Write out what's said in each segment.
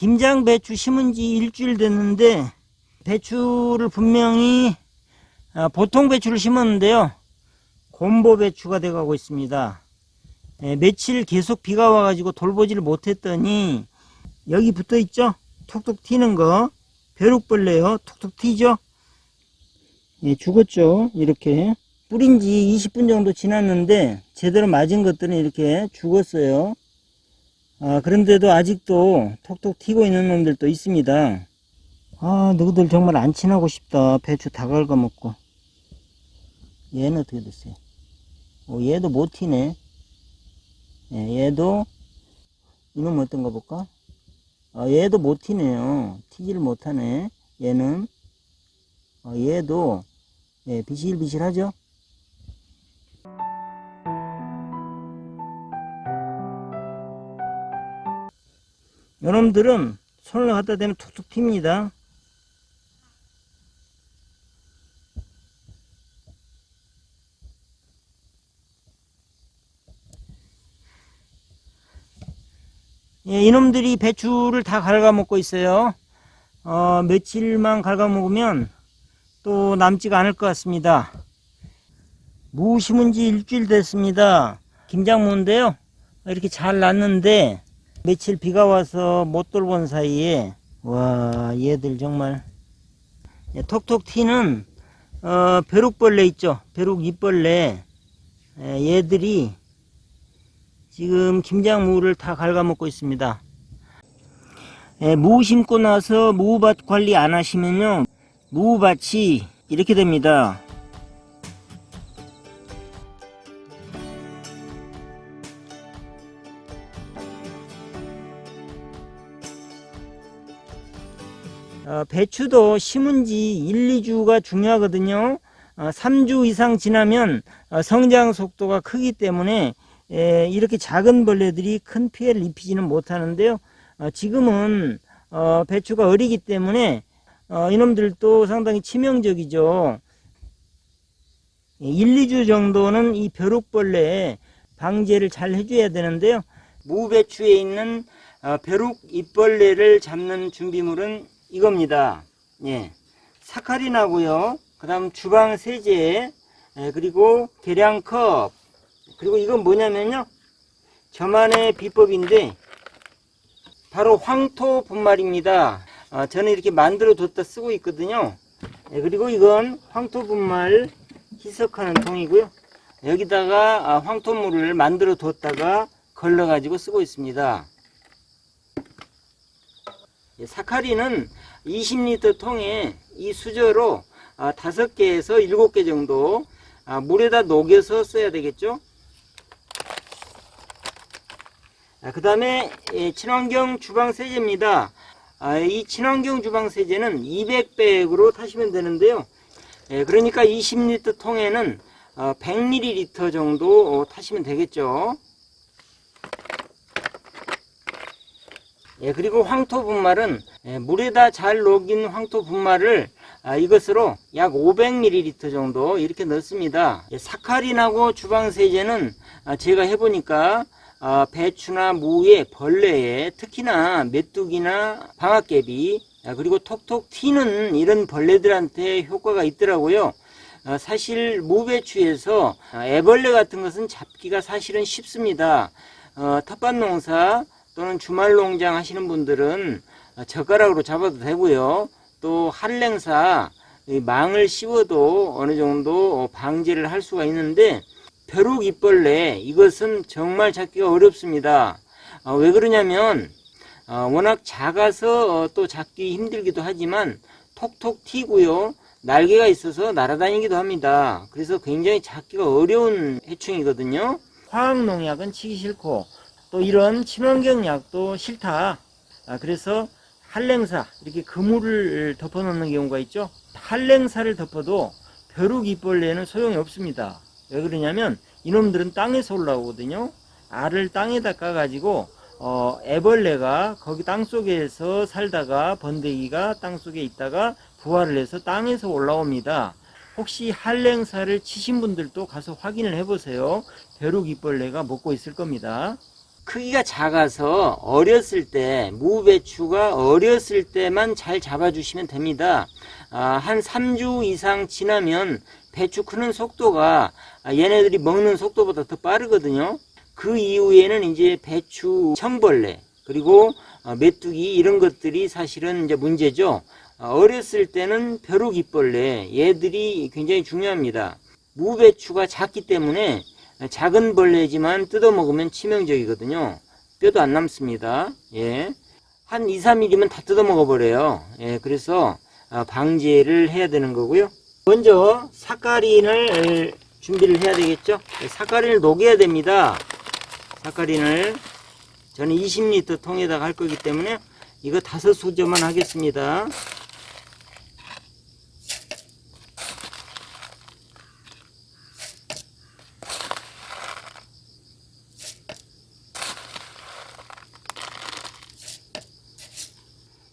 김장 배추 심은 지 일주일 됐는데 배추를 분명히 보통 배추를 심었는데요, 곰보 배추가 돼가고 있습니다. 며칠 계속 비가 와가지고 돌보지를 못했더니 여기 붙어 있죠? 톡톡 튀는 거 벼룩벌레요. 톡톡 튀죠? 죽었죠. 이렇게 뿌린 지 20분 정도 지났는데 제대로 맞은 것들은 이렇게 죽었어요. 그런데도 아직도 톡톡 튀고 있는 놈들도 있습니다. 너희들 정말 안 친하고 싶다. 배추 다 갉아먹고. 얘는 어떻게 됐어요? 얘도 못 튀네. 얘도, 이놈 어떤가 볼까? 얘도 못 튀네요. 튀지를 못하네. 얘는. 얘도, 비실비실하죠? 요놈들은 손을 갖다 대면 툭툭 튑니다. 이놈들이 배추를 다 갉아먹고 있어요. 며칠만 갉아먹으면 또 남지가 않을 것 같습니다. 무 심은 지 일주일 됐습니다. 김장무인데요, 이렇게 잘 났는데 며칠 비가 와서 못 돌본 사이에 와, 얘들 정말 톡톡 튀는 벼룩벌레 있죠. 벼룩 잎벌레. 얘들이 지금 김장무를 다 갉아먹고 있습니다. 무 심고 나서 무밭 관리 안 하시면요, 무밭이 이렇게 됩니다. 배추도 심은 지 1, 2주가 중요하거든요. 3주 이상 지나면 성장 속도가 크기 때문에 이렇게 작은 벌레들이 큰 피해를 입히지는 못하는데요. 지금은 배추가 어리기 때문에 이놈들도 상당히 치명적이죠. 1, 2주 정도는 이 벼룩벌레 방제를 잘 해줘야 되는데요. 무배추에 있는 벼룩 잎벌레를 잡는 준비물은 이겁니다. 사카린하고요, 그 다음 주방 세제, 그리고 계량컵, 그리고 이건 뭐냐면요, 저만의 비법인데 바로 황토 분말입니다. 저는 이렇게 만들어 뒀다 쓰고 있거든요. 그리고 이건 황토 분말 희석하는 통이고요, 여기다가 황토물을 만들어 뒀다가 걸러 가지고 쓰고 있습니다. 사카린은 20리터 통에 이 수저로 5개에서 7개 정도 물에다 녹여서 써야 되겠죠. 그 다음에 친환경 주방세제입니다. 이 친환경 주방세제는 200백으로 타시면 되는데요. 그러니까 20리터 통에는 100ml 정도 타시면 되겠죠. 그리고 황토 분말은 물에다 잘 녹인 황토 분말을 이것으로 약 500ml 정도 이렇게 넣습니다. 사카린하고 주방세제는 제가 해보니까 배추나 무에, 벌레에, 특히나 메뚜기나 방아깨비, 그리고 톡톡 튀는 이런 벌레들한테 효과가 있더라고요. 사실 무배추에서 애벌레 같은 것은 잡기가 사실은 쉽습니다. 텃밭 농사 또는 주말 농장 하시는 분들은 젓가락으로 잡아도 되고요. 또 한랭사 망을 씌워도 어느 정도 방제를 할 수가 있는데, 벼룩 잎벌레 이것은 정말 잡기가 어렵습니다. 왜 그러냐면 워낙 작아서 또 잡기 힘들기도 하지만 톡톡 튀고요, 날개가 있어서 날아다니기도 합니다. 그래서 굉장히 잡기가 어려운 해충이거든요. 화학농약은 치기 싫고 또 이런 친환경 약도 싫다. 그래서 한랭사, 이렇게 그물을 덮어 놓는 경우가 있죠. 한랭사를 덮어도 벼룩 잎벌레는 소용이 없습니다. 왜 그러냐면 이놈들은 땅에서 올라오거든요. 알을 땅에다 까가지고 애벌레가 거기 땅속에서 살다가 번데기가 땅속에 있다가 부화를 해서 땅에서 올라옵니다. 혹시 한랭사를 치신 분들도 가서 확인을 해보세요. 벼룩 잎벌레가 먹고 있을 겁니다. 크기가 작아서 어렸을 때, 무배추가 어렸을 때만 잘 잡아주시면 됩니다. 한 3주 이상 지나면 배추 크는 속도가 얘네들이 먹는 속도보다 더 빠르거든요. 그 이후에는 이제 배추 청벌레, 그리고 메뚜기 이런 것들이 사실은 이제 문제죠. 어렸을 때는 벼룩이벌레, 얘들이 굉장히 중요합니다. 무배추가 작기 때문에 작은 벌레지만 뜯어먹으면 치명적이거든요. 뼈도 안 남습니다. 예. 한 2, 3일이면 다 뜯어먹어버려요. 예. 그래서 방제를 해야 되는 거고요. 먼저 사카린을 준비를 해야 되겠죠. 사카린을 녹여야 됩니다. 사카린을 저는 20리터 통에다가 할 거기 때문에 이거 5수저만 하겠습니다.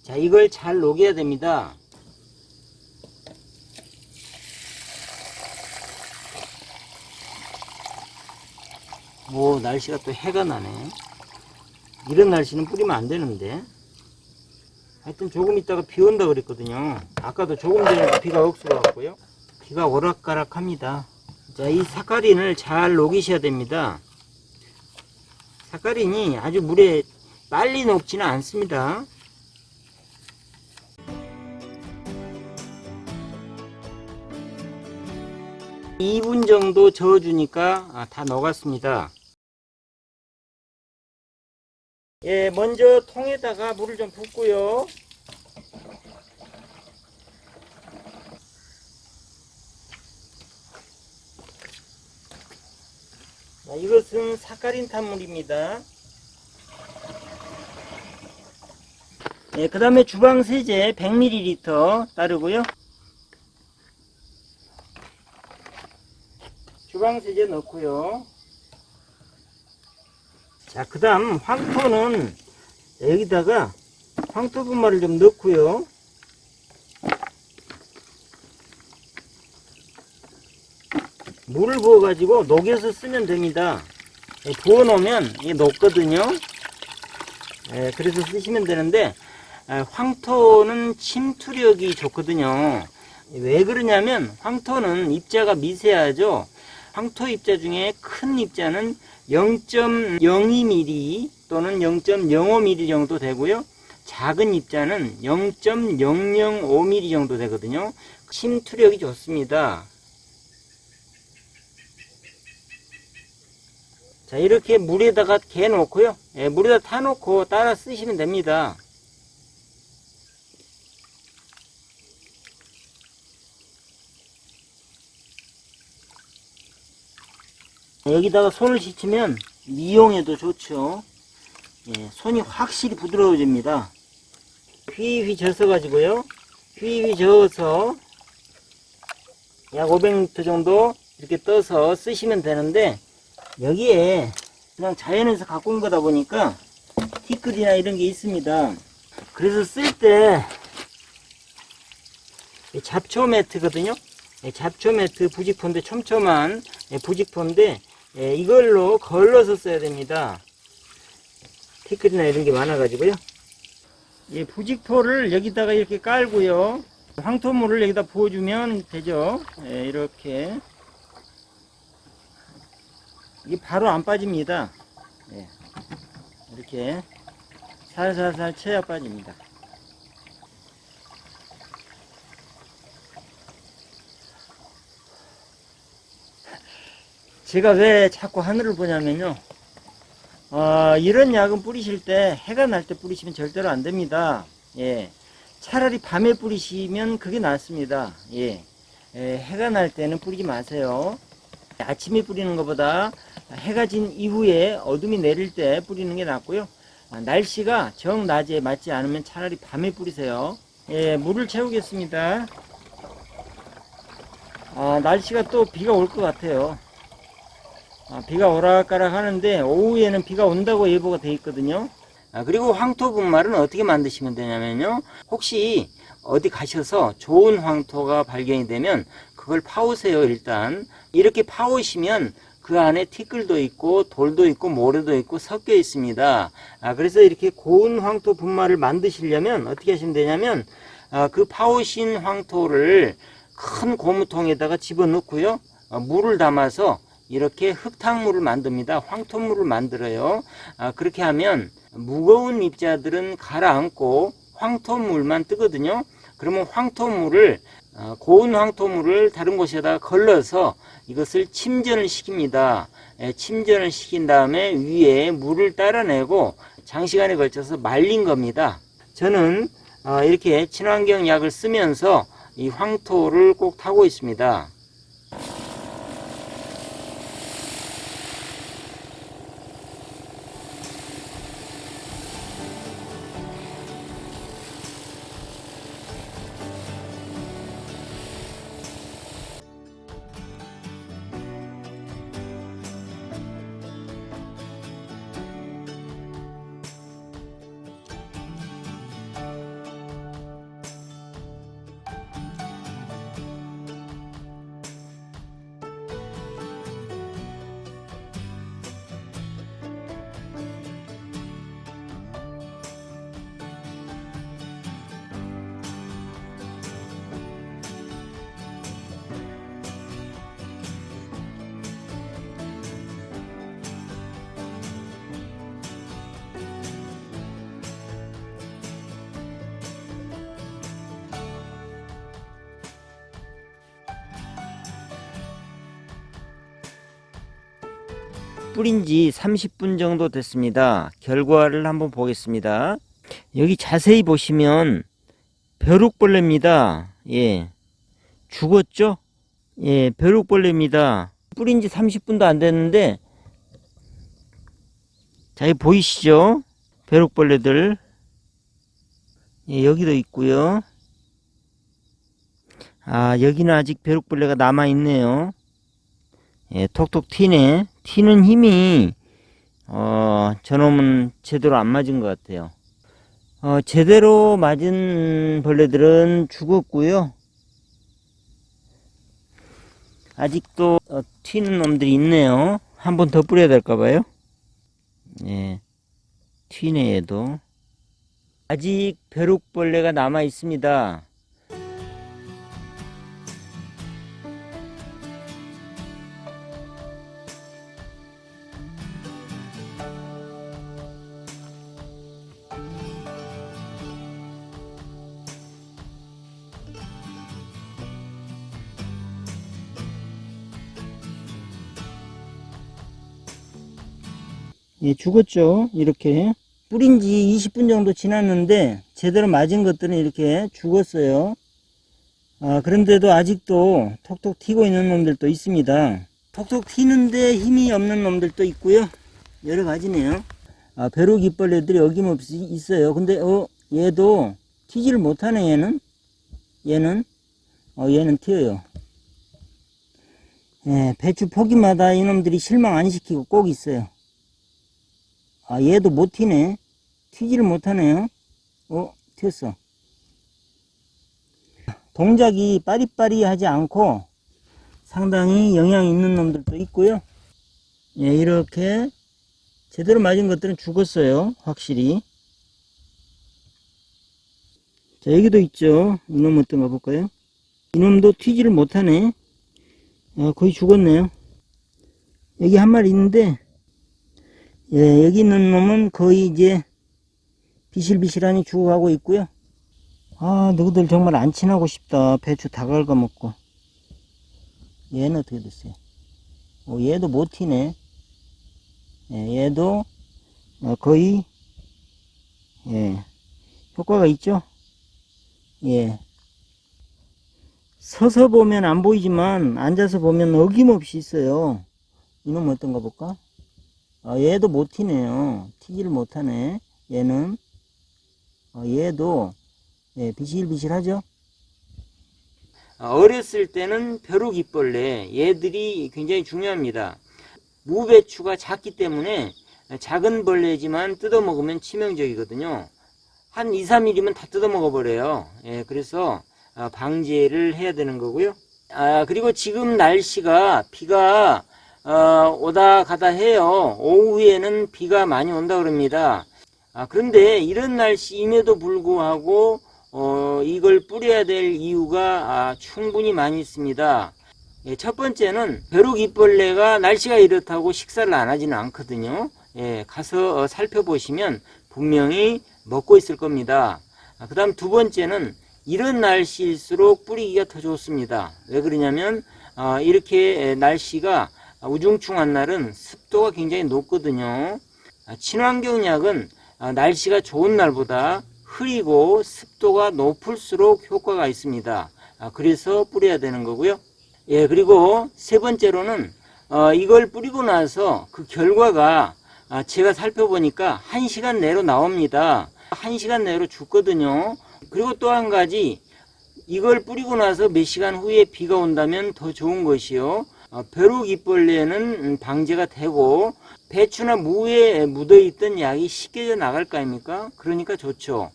자, 이걸 잘 녹여야 됩니다. 오, 날씨가 또 해가 나네. 이런 날씨는 뿌리면 안 되는데. 하여튼 조금 있다가 비 온다 그랬거든요. 아까도 조금 전에 비가 억수가 왔고요. 비가 오락가락 합니다. 자, 이 사카린을 잘 녹이셔야 됩니다. 사카린이 아주 물에 빨리 녹지는 않습니다. 2분 정도 저어주니까 다 녹았습니다. 예, 먼저 통에다가 물을 좀 붓고요. 자, 이것은 사카린 탄물입니다. 예, 그 다음에 주방세제 100ml 따르고요. 주방세제 넣고요. 자, 그 다음 황토는 여기다가 황토 분말을 좀 넣고요. 물을 부어 가지고 녹여서 쓰면 됩니다. 부어 놓으면 이게 녹거든요. 그래서 쓰시면 되는데 황토는 침투력이 좋거든요. 왜 그러냐면 황토는 입자가 미세하죠. 황토 입자 중에 큰 입자는 0.02mm 또는 0.05mm 정도 되고요. 작은 입자는 0.005mm 정도 되거든요. 침투력이 좋습니다. 자, 이렇게 물에다가 개 놓고요. 물에다 타놓고 따라 쓰시면 됩니다. 여기다가 손을 씻으면 미용에도 좋죠. 손이 확실히 부드러워집니다. 휘휘 젖어 가지고요. 휘휘 저어서 약 500리터 정도 이렇게 떠서 쓰시면 되는데, 여기에 그냥 자연에서 갖고 온 거다 보니까 티끌이나 이런 게 있습니다. 그래서 쓸 때 잡초 매트거든요. 잡초 매트 부직포인데 촘촘한 부직포인데 이걸로 걸러서 써야 됩니다. 티끌이나 이런 게 많아 가지고요. 부직포를 여기다가 이렇게 깔고요. 황토물을 여기다 부어주면 되죠. 이렇게 이게 바로 안 빠집니다. 이렇게 살살살 쳐야 빠집니다. 제가 왜 자꾸 하늘을 보냐면요, 이런 약은 뿌리실 때 해가 날 때 뿌리시면 절대로 안 됩니다. 차라리 밤에 뿌리시면 그게 낫습니다. 해가 날 때는 뿌리지 마세요. 아침에 뿌리는 것보다 해가 진 이후에 어둠이 내릴 때 뿌리는 게 낫고요. 날씨가 정 낮에 맞지 않으면 차라리 밤에 뿌리세요. 물을 채우겠습니다. 날씨가 또 비가 올 것 같아요. 비가 오락가락 하는데 오후에는 비가 온다고 예보가 되어 있거든요. 그리고 황토 분말은 어떻게 만드시면 되냐면요, 혹시 어디 가셔서 좋은 황토가 발견이 되면 그걸 파오세요. 일단 이렇게 파오시면 그 그 안에 티끌도 있고 돌도 있고 모래도 있고 섞여 있습니다. 그래서 이렇게 고운 황토 분말을 만드시려면 어떻게 하시면 되냐면 그 파오신 황토를 큰 고무통에다가 집어넣고요. 물을 담아서 이렇게 흙탕물을 만듭니다. 황토물을 만들어요. 그렇게 하면 무거운 입자들은 가라앉고 황토물만 뜨거든요. 그러면 황토물을 고운 황토물을 다른 곳에다가 걸러서 이것을 침전을 시킵니다. 침전을 시킨 다음에 위에 물을 따라내고 장시간에 걸쳐서 말린 겁니다. 저는 이렇게 친환경 약을 쓰면서 이 황토를 꼭 타고 있습니다. 뿌린 지 30분 정도 됐습니다. 결과를 한번 보겠습니다. 여기 자세히 보시면 벼룩벌레입니다. 예. 죽었죠? 예, 벼룩벌레입니다. 뿌린 지 30분도 안 됐는데, 자, 여기 보이시죠? 벼룩벌레들. 예, 여기도 있고요. 여기는 아직 벼룩벌레가 남아있네요. 예, 톡톡 튀네. 튀는 힘이 저놈은 제대로 안 맞은 것 같아요. 제대로 맞은 벌레들은 죽었고요. 아직도 튀는 놈들이 있네요. 한 번 더 뿌려야 될까봐요. 예, 튀네 얘도. 아직 벼룩벌레가 남아 있습니다. 예, 죽었죠. 이렇게 뿌린 지 20분 정도 지났는데 제대로 맞은 것들은 이렇게 죽었어요. 그런데도 아직도 톡톡 튀고 있는 놈들도 있습니다. 톡톡 튀는데 힘이 없는 놈들도 있고요. 여러 가지네요. 벼룩 잎벌레들이 어김없이 있어요. 근데 얘도 튀지를 못하네. 얘는 튀어요. 예, 배추 포기마다 이놈들이 실망 안 시키고 꼭 있어요. 얘도 못 튀네. 튀지를 못하네요. 튀었어. 동작이 빠리빠리하지 않고 상당히 영향 있는 놈들도 있고요. 예, 이렇게 제대로 맞은 것들은 죽었어요. 확실히. 자, 여기도 있죠. 이놈 어떤가 볼까요? 이놈도 튀지를 못하네. 거의 죽었네요. 여기 한 마리 있는데, 예, 여기 있는 놈은 거의 이제 비실비실하니 죽어가고 있고요. 너희들 정말 안 친하고 싶다. 배추 다 갉아먹고. 얘는 어떻게 됐어요? 얘도 못 튀네. 예, 얘도 거의 예, 효과가 있죠. 예, 서서 보면 안 보이지만 앉아서 보면 어김없이 있어요. 이놈 어떤가 볼까? 얘도 못 튀네요. 튀지를 못하네. 얘는 얘도 예, 비실비실하죠. 어렸을 때는 벼룩잎벌레 얘들이 굉장히 중요합니다. 무배추가 작기 때문에 작은 벌레지만 뜯어먹으면 치명적이거든요. 한 2, 3일이면 다 뜯어먹어버려요. 예, 그래서 방제를 해야 되는 거고요. 그리고 지금 날씨가 비가 오다 가다 해요. 오후에는 비가 많이 온다 그럽니다. 그런데 이런 날씨임에도 불구하고 이걸 뿌려야 될 이유가 충분히 많이 있습니다. 예, 첫 번째는 벼룩이벌레가 날씨가 이렇다고 식사를 안 하지는 않거든요. 예, 가서 살펴보시면 분명히 먹고 있을 겁니다. 그 다음 두 번째는 이런 날씨일수록 뿌리기가 더 좋습니다. 왜 그러냐면 이렇게 날씨가 우중충한 날은 습도가 굉장히 높거든요. 친환경약은 날씨가 좋은 날보다 흐리고 습도가 높을수록 효과가 있습니다. 그래서 뿌려야 되는 거고요. 예, 그리고 세 번째로는 이걸 뿌리고 나서 그 결과가 제가 살펴보니까 1시간 내로 나옵니다. 1시간 내로 죽거든요. 그리고 또 한 가지, 이걸 뿌리고 나서 몇 시간 후에 비가 온다면 더 좋은 것이요. 벼룩이벌레는 방제가 되고 배추나 무에 묻어있던 약이 씻겨져 나갈 거 아닙니까? 그러니까 좋죠.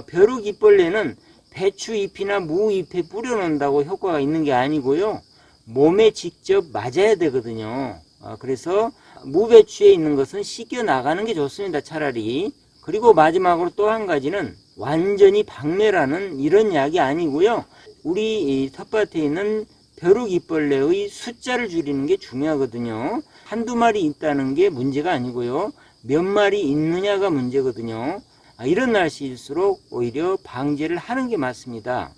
벼룩이벌레는 배추 잎이나 무 잎에 뿌려놓는다고 효과가 있는 게 아니고요. 몸에 직접 맞아야 되거든요. 그래서 무배추에 있는 것은 씻겨 나가는 게 좋습니다. 차라리. 그리고 마지막으로 또 한 가지는 완전히 박멸하는 이런 약이 아니고요. 우리 텃밭에 있는 벼룩이벌레의 숫자를 줄이는 게 중요하거든요. 한두 마리 있다는 게 문제가 아니고요. 몇 마리 있느냐가 문제거든요. 이런 날씨일수록 오히려 방제를 하는 게 맞습니다.